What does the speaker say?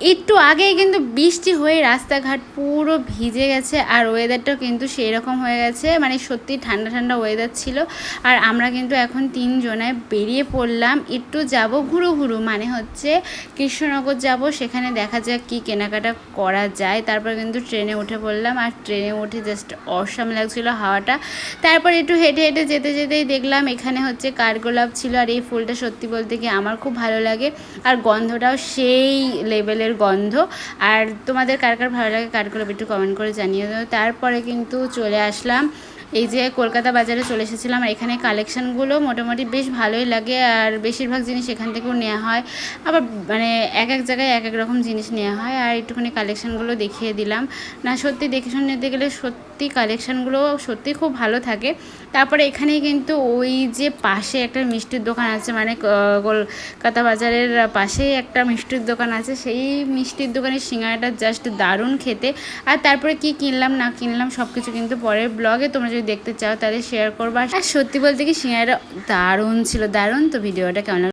একটু আগেই কিন্তু বৃষ্টি হয়ে রাস্তাঘাট পুরো ভিজে গেছে, আর ওয়েদারটাও কিন্তু সেই রকম হয়ে গেছে, মানে সত্যি ঠান্ডা ঠান্ডা ওয়েদার ছিল। আর আমরা কিন্তু এখন 3 জনায় বেরিয়ে পড়লাম, একটু যাব ঘুরু ঘুরু, মানে হচ্ছে কৃষ্ণনগর যাব, সেখানে দেখা যাক কি কেনাকাটা করা যায়। তারপর কিন্তু ট্রেনে উঠে পড়লাম, আর ট্রেনে উঠে জাস্ট অসাম লাগছিল হাওয়াটা। তারপর একটু হেঁটে হেঁটে যেতে যেতেই দেখলাম এখানে হচ্ছে কাঠগোলাপ ছিল, আর এই ফুলটা সত্যি বলতে কি আমার খুব ভালো লাগে, আর গন্ধটাও সেই লেভেলের গন্ধ। আর তোমাদের কার কার ভালো লাগে কাঠগোলাপ একটু কমেন্ট করে জানিয়ে দাও। তারপরে কিন্তু চলে আসলাম এই যে কলকাতা বাজারে চলে এসেছিলাম, আর এখানে কালেকশানগুলো মোটামুটি বেশ ভালোই লাগে, আর বেশিরভাগ জিনিস এখান থেকেও নেওয়া হয়, আবার মানে এক এক জায়গায় এক এক রকম জিনিস নেওয়া হয়। আর একটুখানি কালেকশানগুলো দেখিয়ে দিলাম। না সত্যি দেখে শুনে নিতে গেলে সত্যি কালেকশানগুলো সত্যি খুব ভালো থাকে। তারপরে এখানে কিন্তু ওই যে পাশে একটা মিষ্টির দোকান আছে, মানে কলকাতা বাজারের পাশেই একটা মিষ্টির দোকান আছে, সেই মিষ্টির দোকানের সিঙ্গারাটা জাস্ট দারুণ খেতে। আর তারপরে কি কিনলাম না কিনলাম সব কিছু কিন্তু পরের ব্লগে তোমরা যদি দেখতে চাও তাহলে শেয়ার করবা। আর সত্যি বলতে কি সিঙ্গারাটা দারুণ ছিল, দারুণ। তো ভিডিওটা কেমন